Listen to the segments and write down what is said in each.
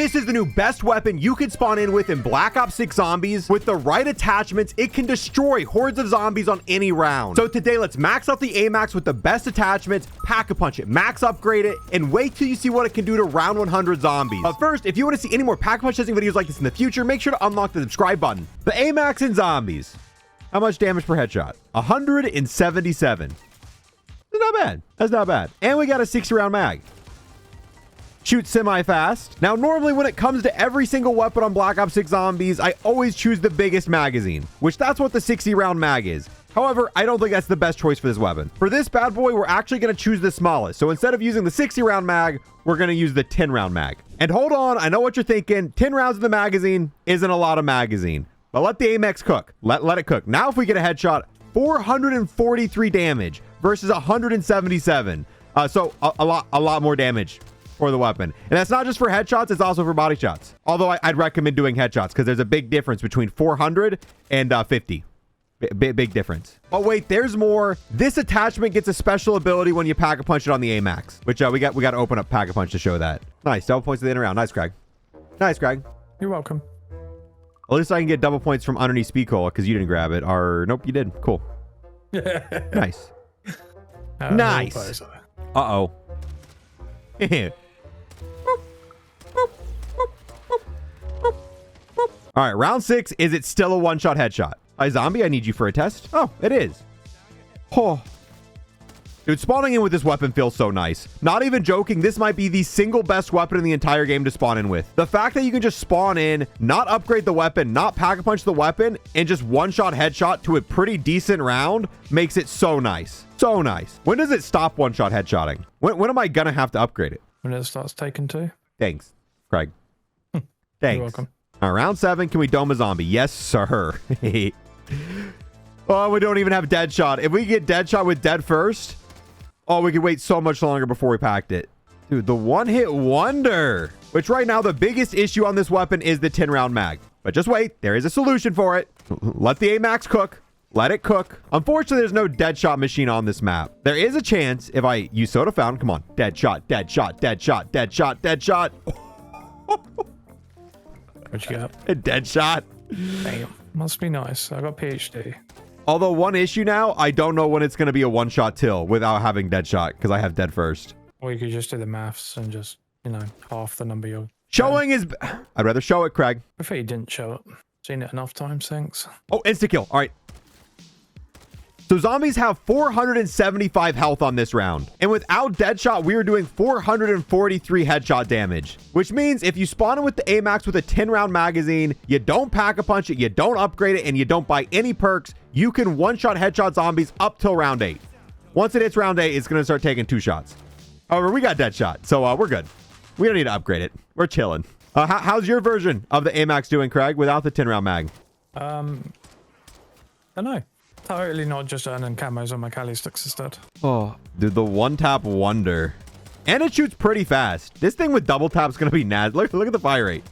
This is the new best weapon you can spawn in with in Black Ops 6 Zombies. With the right attachments, it can destroy hordes of zombies on any round. So today, let's max out the AMAX with the best attachments, pack-a-punch it, max upgrade it, and wait till you see what it can do to round 100 zombies. But first, if you want to see any more pack-a-punch testing videos like this in the future, make sure to unlock the subscribe button. The AMAX in zombies. How much damage per headshot? 177. That's not bad. That's not bad. And we got a 60-round mag. Shoot semi-fast. Now, normally when it comes to every single weapon on Black Ops 6 Zombies, I always choose the biggest magazine, which that's what the 60-round mag is. However, I don't think that's the best choice for this weapon. For this bad boy, we're actually going to choose the smallest. So instead of using the 60-round mag, we're going to use the 10-round mag. And hold on, I know what you're thinking. 10 rounds in the magazine isn't a lot of magazine. But let the AMAX cook. Let it cook. Now if we get a headshot, 443 damage versus 177. So a lot more damage for the weapon. And that's not just for headshots, it's also for body shots. Although I'd recommend doing headshots because there's a big difference between 400 and 50. Big difference. Oh wait, there's more. This attachment gets a special ability when you pack-a-punch it on the AMAX, which we got to open up pack-a-punch to show that. Nice, double points at the end of the round. Nice, Craig. Nice, Craig. You're welcome. At least I can get double points from underneath speed cola because you didn't grab it. Or nope, you did. Cool. Nice. Nice. Uh-oh. All right, round 6. Is it still a one-shot headshot? Hi, zombie, I need you for a test. Oh, it is. Oh. Dude, spawning in with this weapon feels so nice. Not even joking, this might be the single best weapon in the entire game to spawn in with. The fact that you can just spawn in, not upgrade the weapon, not pack-a-punch the weapon, and just one-shot headshot to a pretty decent round makes it so nice. So nice. When does it stop one-shot headshotting? When am I gonna have to upgrade it? When it starts taking 2. Thanks, Craig. Thanks. You're welcome. All right, round 7. Can we dome a zombie? Yes, sir. Oh, we don't even have dead shot. If we get dead shot with dead first, oh, we could wait so much longer before we packed it. Dude, the one-hit wonder. Which right now, the biggest issue on this weapon is the 10-round mag. But just wait. There is a solution for it. Let the AMAX cook. Let it cook. Unfortunately, there's no dead shot machine on this map. There is a chance if I use soda fountain. Come on. Dead shot, dead shot, dead shot, dead shot, dead shot. What you got? A dead shot. Damn. Must be nice. I got PhD. Although one issue now, I don't know when it's going to be a one-shot till without having dead shot because I have dead first. Or you could just do the maths and just, you know, half the number you're... Showing is... I'd rather show it, Craig. I prefer you didn't show it. Seen it enough times, thanks. Oh, insta-kill. All right. So zombies have 475 health on this round. And without Deadshot, we are doing 443 headshot damage. Which means if you spawn in with the AMAX with a 10-round magazine, you don't pack-a-punch it, you don't upgrade it, and you don't buy any perks, you can one-shot headshot zombies up till round 8. Once it hits round 8, it's going to start taking 2 shots. However, we got Deadshot, so we're good. We don't need to upgrade it. We're chilling. How's your version of the AMAX doing, Craig, without the 10-round mag? I don't know. Totally not just earning camos on my Cali sticks instead. Oh, dude, the one-tap wonder. And it shoots pretty fast. This thing with double tap is going to be nasty. Look at the fire rate.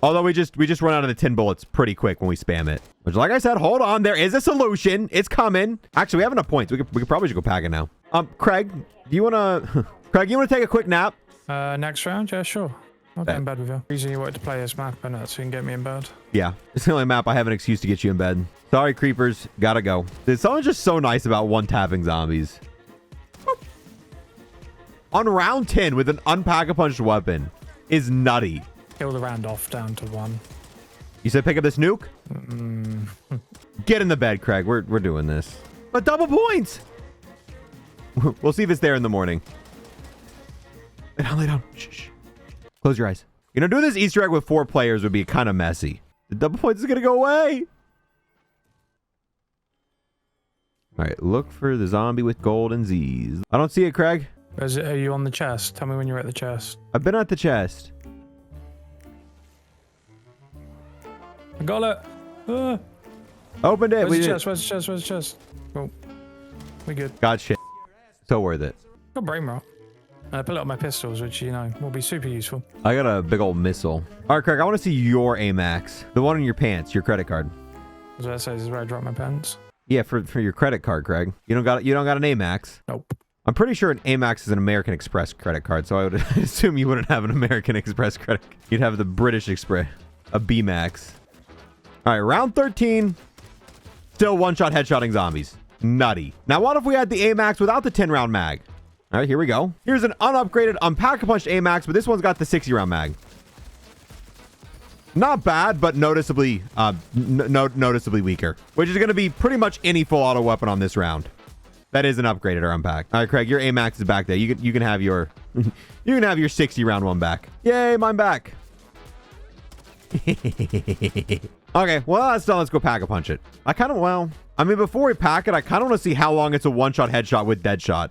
Although we just run out of the 10 bullets pretty quick when we spam it. Which, like I said, hold on. There is a solution. It's coming. Actually, we have enough points. We could probably just go pack it now. Craig, do you want to... Craig, you want to take a quick nap? Next round? Yeah, sure. I'll get in bed with you. Reason you wanted to play this map, innit? So you can get me in bed. Yeah, it's the only map I have an excuse to get you in bed. Sorry, creepers. Gotta go. Dude, someone's just so nice about one-tapping zombies. On round 10 with an unpack-a-punched weapon is nutty. Kill the round off down to 1. You said pick up this nuke? Get in the bed, Craig. We're doing this. But double points! We'll see if it's there in the morning. Lay down. Shh. Close your eyes. You know, doing this Easter egg with 4 players would be kind of messy. The double points is going to go away. All right, look for the zombie with gold and Z's. I don't see it, Craig. Are you on the chest? Tell me when you're at the chest. I've been at the chest. I got it. Opened it. Where's the chest? Oh, we good. God shit. So worth it. Got brain rot. I pull out my pistols, which, you know, will be super useful. I got a big old missile. All right, Craig, I want to see your AMAX. The one in your pants, your credit card. I was about to say, this is where I drop my pants. Yeah, for your credit card, Craig. You don't got an AMAX. Nope. I'm pretty sure an Amex is an American Express credit card, so I would assume you wouldn't have an American Express credit. You'd have the British Express, a B-Max. All right, round 13. Still one-shot headshotting zombies. Nutty. Now, what if we had the Amex without the 10-round mag? All right, here we go. Here's an unupgraded, unpack-a-punched Amex, but this one's got the 60-round mag. Not bad, but noticeably noticeably weaker, which is going to be pretty much any full auto weapon on this round. That is an upgraded or unpacked. All right, Craig, your Amex is back there. You can have your you can have your 60-round one back. Yay, mine back. Okay, well, that's done. Let's go pack-a-punch it. I mean, before we pack it, I kind of want to see how long it's a one-shot headshot with Deadshot.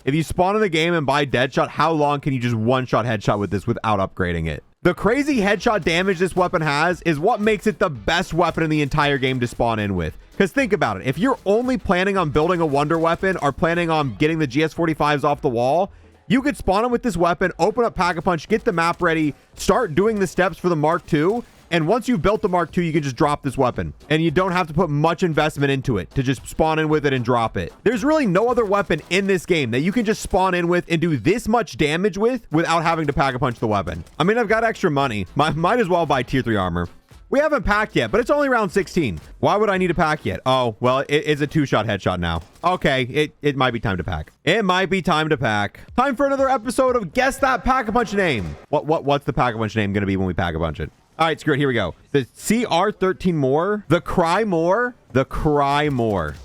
If you spawn in the game and buy Deadshot, how long can you just one-shot headshot with this without upgrading it? The crazy headshot damage this weapon has is what makes it the best weapon in the entire game to spawn in with. Because think about it. If you're only planning on building a wonder weapon or planning on getting the GS45s off the wall, you could spawn in with this weapon, open up Pack-a-Punch, get the map ready, start doing the steps for the Mark II, and once you've built the Mark II, you can just drop this weapon. And you don't have to put much investment into it to just spawn in with it and drop it. There's really no other weapon in this game that you can just spawn in with and do this much damage with without having to pack-a-punch the weapon. I mean, I've got extra money. Might as well buy tier 3 armor. We haven't packed yet, but it's only round 16. Why would I need to pack yet? Oh, well, it's a 2-shot headshot now. Okay, it might be time to pack. It might be time to pack. Time for another episode of Guess That Pack-a-Punch Name. What's the Pack-a-Punch name going to be when we pack-a-punch it? All right, screw it. Here we go. The CR13 more. The Cry More. The Cry More.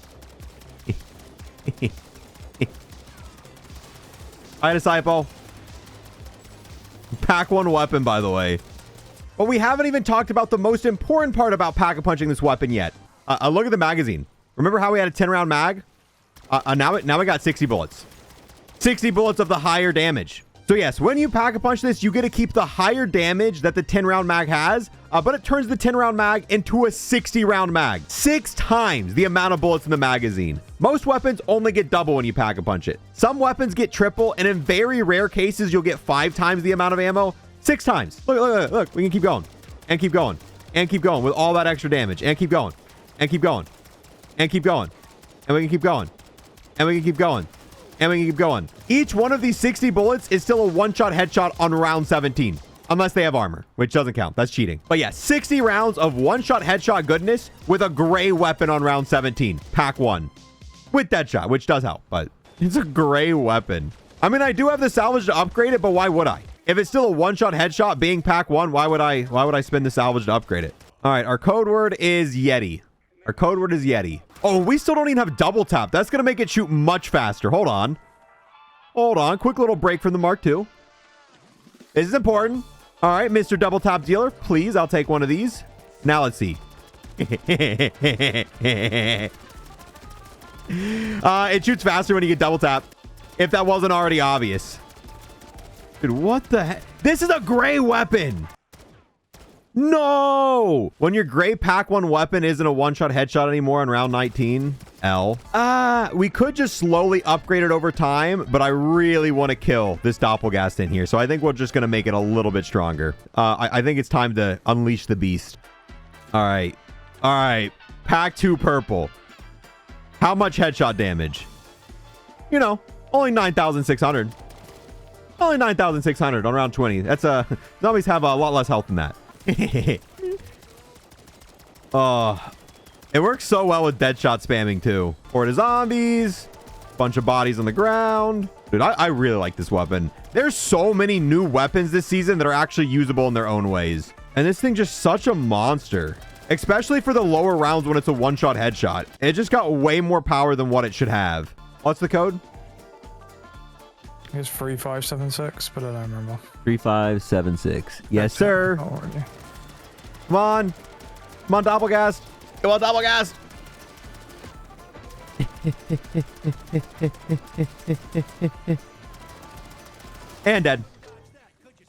Hi, Disciple. Pack one weapon, by the way. But we haven't even talked about the most important part about pack-a-punching this weapon yet. Look at the magazine. Remember how we had a 10-round mag? Now we got 60 bullets. 60 bullets of the higher damage. So yes, when you pack-a-punch this, you get to keep the higher damage that the 10-round mag has, but it turns the 10-round mag into a 60-round mag. 6 times the amount of bullets in the magazine. Most weapons only get double when you pack-a-punch it. Some weapons get triple, and in very rare cases, you'll get 5 times the amount of ammo. 6 times. Look, we can keep going. And keep going. And keep going with all that extra damage. And keep going. And keep going. And keep going. And we can keep going. And we can keep going. And we can keep going. Each one of these 60 bullets is still a one-shot headshot on round 17. Unless they have armor, which doesn't count. That's cheating. But yeah, 60 rounds of one-shot headshot goodness with a gray weapon on round 17. Pack 1. With Deadshot, which does help, but it's a gray weapon. I mean, I do have the salvage to upgrade it, but why would I? If it's still a one-shot headshot being pack 1, why would I spend the salvage to upgrade it? All right, our code word is Yeti. Our code word is Yeti. Oh, we still don't even have double tap. That's going to make it shoot much faster. Hold on. Hold on. Quick little break from the Mark II. This is important. All right, Mr. Double Tap Dealer, please, I'll take one of these. Now let's see. It shoots faster when you get double tap. If that wasn't already obvious. Dude, what the heck? This is a gray weapon. No! When your gray pack 1 weapon isn't a one-shot headshot anymore in round 19. L. We could just slowly upgrade it over time, but I really want to kill this Doppelgast in here. So I think we're just going to make it a little bit stronger. I think it's time to unleash the beast. All right. All right. Pack 2 purple. How much headshot damage? You know, only 9,600. Only 9,600 on round 20. That's zombies have a lot less health than that. It works so well with Deadshot spamming too. Horde of zombies, bunch of bodies on the ground. Dude, I really like this weapon. There's so many new weapons this season that are actually usable in their own ways. And this thing just such a monster, especially for the lower rounds when it's a one-shot headshot. It just got way more power than what it should have. What's the code? It's 3576, but I don't remember. 3576. Yes, sir. Come on. Come on, Doppelgast. Come on, Doppelgast. And dead.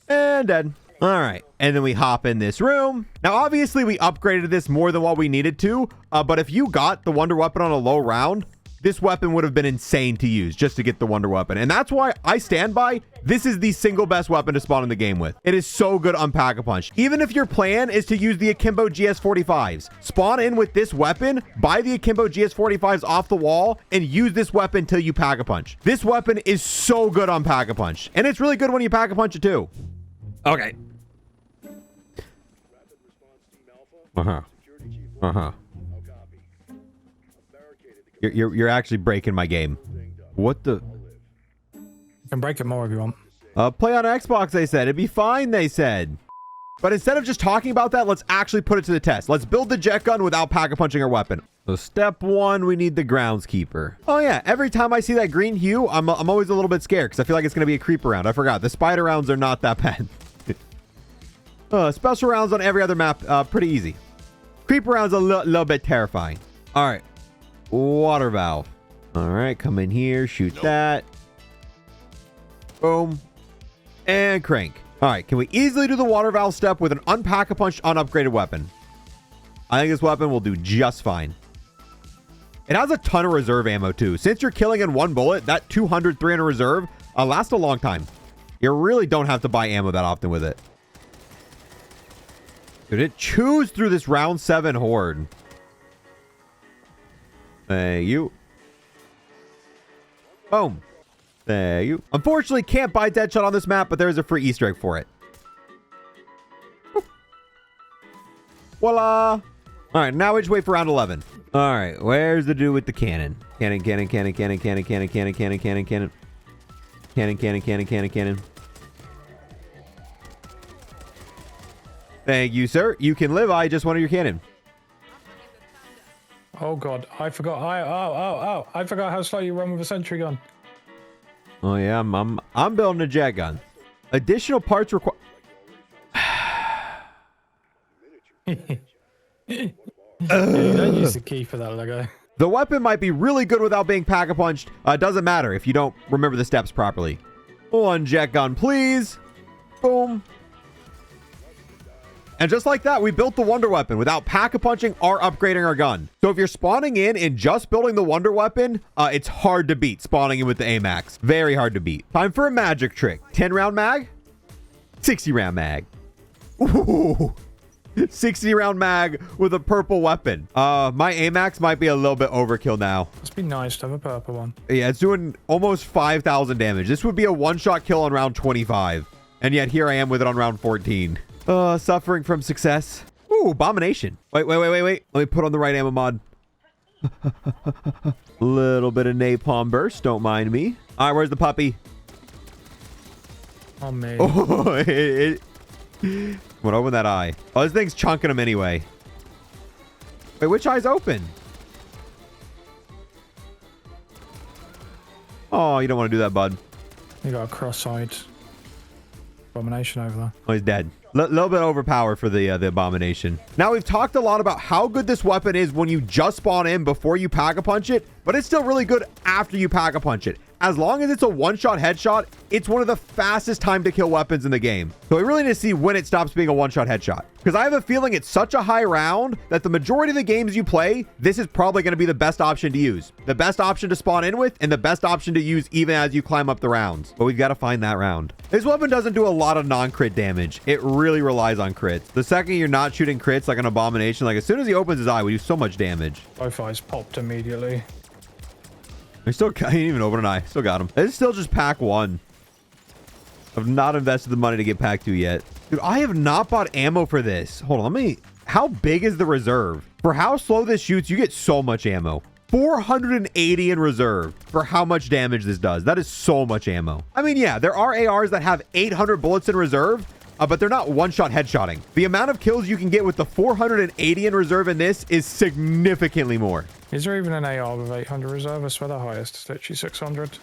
And dead. All right. And then we hop in this room. Now, obviously, we upgraded this more than what we needed to. But if you got the Wonder Weapon on a low round, this weapon would have been insane to use just to get the wonder weapon. And that's why I stand by this is the single best weapon to spawn in the game with. It is so good on Pack-a-Punch. Even if your plan is to use the Akimbo GS45s, spawn in with this weapon, buy the Akimbo GS45s off the wall, and use this weapon till you Pack-a-Punch. This weapon is so good on Pack-a-Punch. And it's really good when you Pack-a-Punch it too. Okay. You're actually breaking my game. What the? You can break it more if you want. Play on Xbox, they said. It'd be fine, they said. But instead of just talking about that, let's actually put it to the test. Let's build the jet gun without Pack-a-Punching our weapon. So step 1, we need the groundskeeper. Oh yeah, every time I see that green hue, I'm always a little bit scared because I feel like it's going to be a creeper round. I forgot. The spider rounds are not that bad. Special rounds on every other map, pretty easy. Creeper rounds a little bit terrifying. All right. Water valve. All right, come in here, shoot that. Boom. And crank. All right, can we easily do the water valve step with an unpack-a-punch unupgraded weapon? I think this weapon will do just fine. It has a ton of reserve ammo too. Since you're killing in one bullet, that 200, 300 reserve lasts a long time. You really don't have to buy ammo that often with it. Dude, it chews through this round 7 horde. Thank you. Boom. Thank you. Unfortunately, can't buy Deadshot on this map, but there is a free Easter egg for it. Boop. Voila. All right, now we just wait for round 11. All right, where's the dude with the cannon? Cannon. Thank you, sir. You can live. I just wanted your cannon. Oh god, I forgot. I forgot how slow you run with a sentry gun. Oh yeah, I'm building a jet gun. Additional parts required. You don't use the key for that, Lego. The weapon might be really good without being pack-a-punched. Doesn't matter if you don't remember the steps properly. One jet gun, please. Boom. And just like that, we built the wonder weapon without pack-a-punching or upgrading our gun. So if you're spawning in and just building the wonder weapon, it's hard to beat spawning in with the AMAX. Very hard to beat. Time for a magic trick. 10-round mag, 60-round mag. Ooh. 60-round mag with a purple weapon. My AMAX might be a little bit overkill now. Must be nice to have a purple one. Yeah, it's doing almost 5,000 damage. This would be a one-shot kill on round 25. And yet here I am with it on round 14. Suffering from success. Ooh, abomination. Wait. Let me put on the right ammo mod. Little bit of napalm burst. Don't mind me. All right, where's the puppy? Oh, man. Oh, Come on, open that eye. Oh, this thing's chunking him anyway. Wait, which eye's open? Oh, you don't want to do that, bud. You got a cross-eyed abomination over there. Oh, he's dead. Little bit overpowered for the abomination. Now, we've talked a lot about how good this weapon is when you just spawn in before you pack-a-punch it, but it's still really good after you pack-a-punch it. As long as it's a one-shot headshot, it's one of the fastest time to kill weapons in the game. So we really need to see when it stops being a one-shot headshot. Because I have a feeling it's such a high round that the majority of the games you play, this is probably going to be the best option to use. The best option to spawn in with, and the best option to use even as you climb up the rounds. But we've got to find that round. This weapon doesn't do a lot of non-crit damage. It really relies on crits. The second you're not shooting crits like an abomination, like as soon as he opens his eye, we do so much damage. Both eyes popped immediately. I didn't even open an eye. Still got him. It's still just pack 1. I've not invested the money to get pack 2 yet. Dude, I have not bought ammo for this. Hold on, how big is the reserve? For how slow this shoots, you get so much ammo. 480 in reserve for how much damage this does. That is so much ammo. I mean, yeah, there are ARs that have 800 bullets in reserve, but they're not one-shot headshotting. The amount of kills you can get with the 480 in reserve in this is significantly more. Is there even an AR with 800 reserve? I swear the highest is literally 600.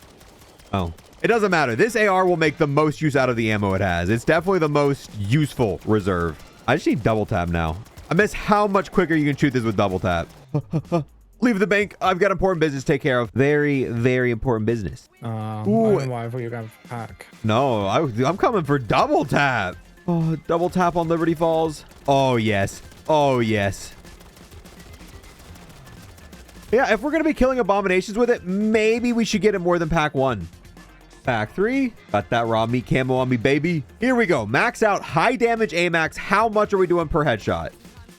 Oh. It doesn't matter. This AR will make the most use out of the ammo it has. It's definitely the most useful reserve. I just need double tap now. I miss how much quicker you can shoot this with double tap. Leave the bank. I've got important business to take care of. Very, very important business. Ooh. I don't know why I thought you were going for pack. No, I'm coming for double tap. Oh, double tap on Liberty Falls. Oh, yes. Oh, yes. Yeah, if we're going to be killing abominations with it, maybe we should get it more than pack 1. Pack 3. Got that raw meat camo on me, baby. Here we go. Max out high damage AMAX. How much are we doing per headshot?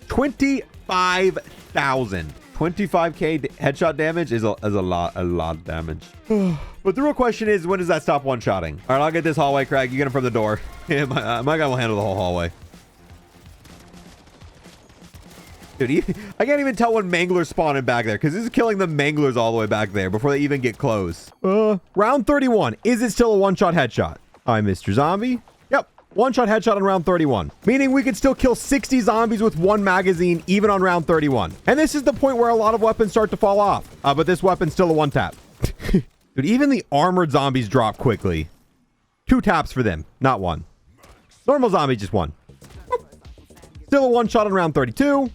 25,000. 25k headshot damage is a lot of damage. But the real question is, when does that stop one-shotting? All right, I'll get this hallway, Craig. You get him from the door. Yeah, my guy will handle the whole hallway. Dude, I can't even tell when Mangler's spawning back there because this is killing the Manglers all the way back there before they even get close. Round 31. Is it still a one-shot headshot? Hi, Mr. Zombie. Yep, one-shot headshot on round 31. Meaning we could still kill 60 zombies with one magazine even on round 31. And this is the point where a lot of weapons start to fall off. But this weapon's still a one-tap. Dude, even the armored zombies drop quickly. 2 taps for them, not 1. Normal zombie, just 1. Still a one-shot on round 32.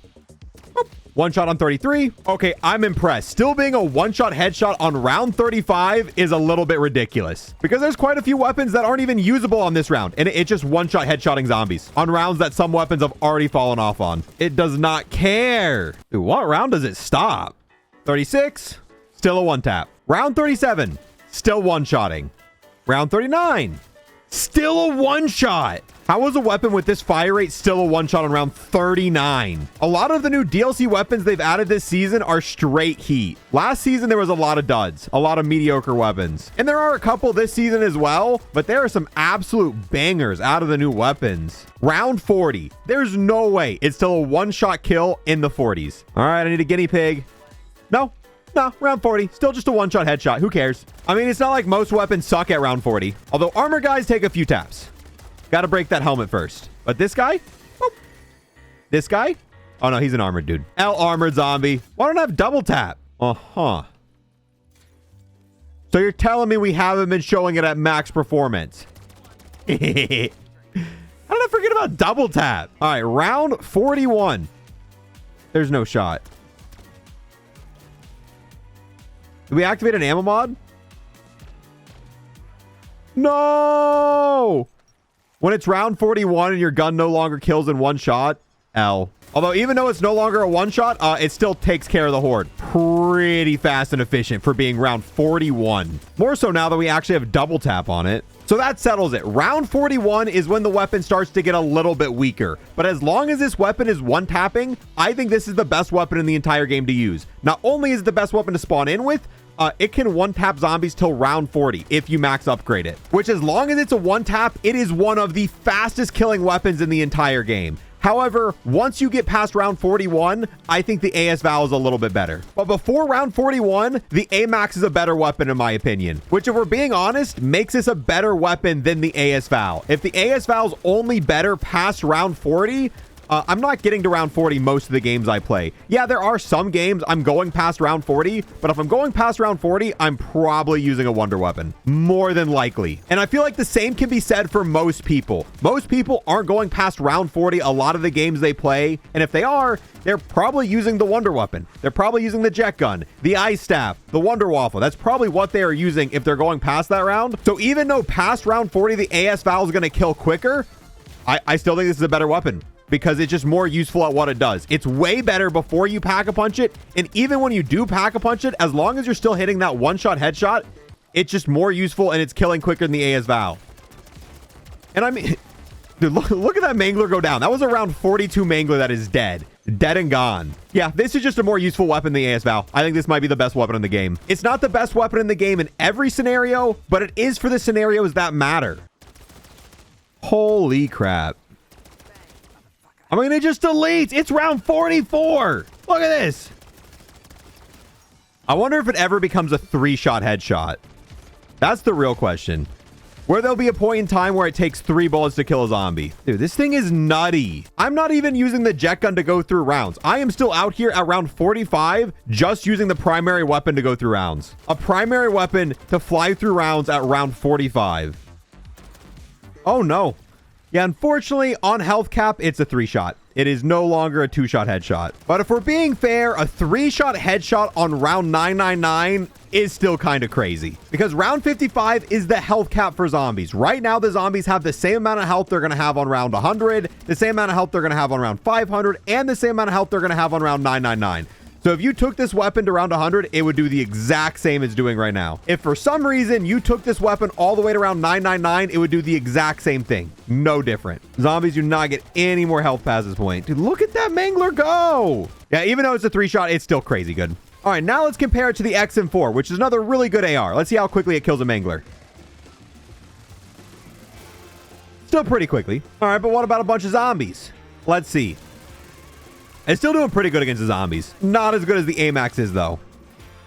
One shot on 33. Okay, I'm impressed. Still being a one-shot headshot on round 35 is a little bit ridiculous because there's quite a few weapons that aren't even usable on this round, and it's just one-shot headshotting zombies on rounds that some weapons have already fallen off on. It does not care. Dude, what round does it stop? 36, still a one-tap. Round 37, still one-shotting. Round 39, still a one-shot. How is a weapon with this fire rate still a one-shot on round 39? A lot of the new DLC weapons they've added this season are straight heat. Last season, there was a lot of duds, a lot of mediocre weapons. And there are a couple this season as well, but there are some absolute bangers out of the new weapons. Round 40. There's no way it's still a one-shot kill in the 40s. All right, I need a guinea pig. No, round 40. Still just a one-shot headshot. Who cares? I mean, it's not like most weapons suck at round 40. Although armor guys take a few taps. Got to break that helmet first. But this guy? Oh. This guy? Oh, no, he's an armored dude. Armored zombie. Why don't I have double tap? Uh-huh. So you're telling me we haven't been showing it at max performance? How did I forget about double tap? All right, round 41. There's no shot. Did we activate an ammo mod? No! When it's round 41 and your gun no longer kills in one shot, L. Although even though it's no longer a one shot, it still takes care of the horde. Pretty fast and efficient for being round 41. More so now that we actually have double tap on it. So that settles it. Round 41 is when the weapon starts to get a little bit weaker. But as long as this weapon is one tapping, I think this is the best weapon in the entire game to use. Not only is it the best weapon to spawn in with, it can one-tap zombies till round 40 if you max upgrade it. Which, as long as it's a one-tap, it is one of the fastest killing weapons in the entire game. However, once you get past round 41, I think the AS Val is a little bit better. But before round 41, the AMAX is a better weapon in my opinion. Which, if we're being honest, makes this a better weapon than the AS Val. If the AS Val's only better past round 40... I'm not getting to round 40 most of the games I play. Yeah, there are some games I'm going past round 40, but if I'm going past round 40, I'm probably using a wonder weapon. More than likely. And I feel like the same can be said for most people. Most people aren't going past round 40 a lot of the games they play, and if they are, they're probably using the wonder weapon. They're probably using the jet gun, the ice staff, the wonder waffle. That's probably what they are using if they're going past that round. So even though past round 40, the AS Val is going to kill quicker, I still think this is a better weapon. Because it's just more useful at what it does. It's way better before you pack-a-punch it. And even when you do pack-a-punch it, as long as you're still hitting that one-shot headshot, it's just more useful and it's killing quicker than the AS Val. And I mean, dude, look at that Mangler go down. That was a round 42 Mangler that is dead. Dead and gone. Yeah, this is just a more useful weapon than the AS Val. I think this might be the best weapon in the game. It's not the best weapon in the game in every scenario, but it is for the scenarios that matter. Holy crap. I mean, it just deletes. It's round 44. Look at this. I wonder if it ever becomes a 3-shot headshot. That's the real question. Where there'll be a point in time where it takes 3 bullets to kill a zombie. Dude, this thing is nutty. I'm not even using the jet gun to go through rounds. I am still out here at round 45 just using the primary weapon to go through rounds. A primary weapon to fly through rounds at round 45. Oh, no. Yeah, unfortunately, on health cap, it's a 3-shot. It is no longer a 2-shot headshot. But if we're being fair, a 3-shot headshot on round 999 is still kind of crazy. Because round 55 is the health cap for zombies. Right now, the zombies have the same amount of health they're going to have on round 100, the same amount of health they're going to have on round 500, and the same amount of health they're going to have on round 999. So if you took this weapon to round 100, it would do the exact same it's doing right now. If for some reason you took this weapon all the way to round 999, it would do the exact same thing. No different. Zombies do not get any more health past this point. Dude, look at that Mangler go. Yeah, even though it's a 3-shot, it's still crazy good. All right, now let's compare it to the XM4, which is another really good AR. Let's see how quickly it kills a Mangler. Still pretty quickly. All right, but what about a bunch of zombies? Let's see. It's still doing pretty good against the zombies. Not as good as the AMAX is, though.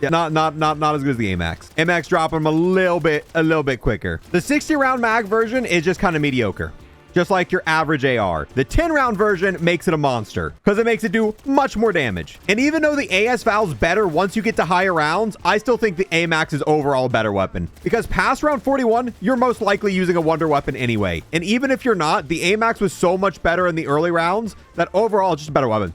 Yeah, not as good as the AMAX. AMAX dropping them a little bit quicker. The 60-round mag version is just kind of mediocre. Just like your average AR. The 10-round version makes it a monster because it makes it do much more damage. And even though the AS Val's better once you get to higher rounds, I still think the AMAX is overall a better weapon because past round 41, you're most likely using a wonder weapon anyway. And even if you're not, the AMAX was so much better in the early rounds that overall it's just a better weapon.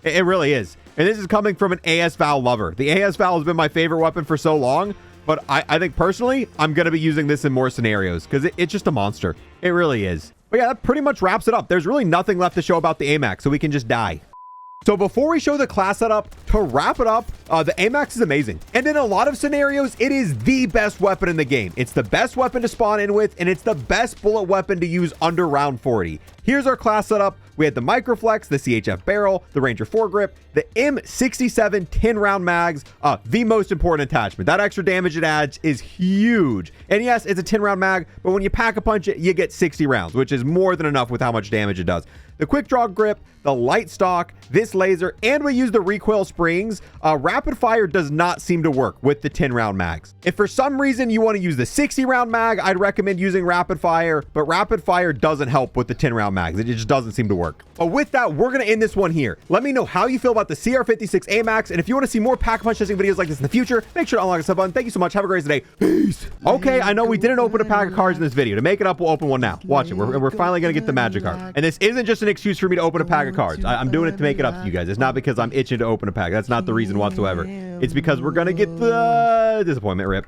It really is. And this is coming from an AS Val lover. The AS Val has been my favorite weapon for so long, but I think personally, I'm going to be using this in more scenarios because it's just a monster. It really is. But yeah, that pretty much wraps it up. There's really nothing left to show about the AMAX, so we can just die. So before we show the class setup, to wrap it up, the AMAX is amazing. And in a lot of scenarios, it is the best weapon in the game. It's the best weapon to spawn in with, and it's the best bullet weapon to use under round 40. Here's our class setup. We had the Microflex, the CHF barrel, the Ranger foregrip, the M67 10-round mags, the most important attachment. That extra damage it adds is huge. And yes, it's a 10-round mag, but when you pack a punch it, you get 60 rounds, which is more than enough with how much damage it does. The quick draw grip, the light stock, this laser, and we use the recoil springs. Rapid fire does not seem to work with the 10-round mags. If for some reason you want to use the 60-round mag, I'd recommend using rapid fire, but rapid fire doesn't help with the 10-round mags. It just doesn't seem to work. But with that, we're going to end this one here. Let me know how you feel about the CR56 AMAX, and if you want to see more pack-a-punch testing videos like this in the future, make sure to unlock the sub button. Thank you so much. Have a great day. Peace. Okay, I know we didn't open a pack of cards in this video. To make it up, we'll open one now. Watch it. We're finally going to get the magic card. And this isn't just an excuse for me to open a pack of cards. I'm doing it to make it up to you guys. It's not because I'm itching to open a pack. That's not the reason whatsoever. It's because we're going to get the disappointment rip.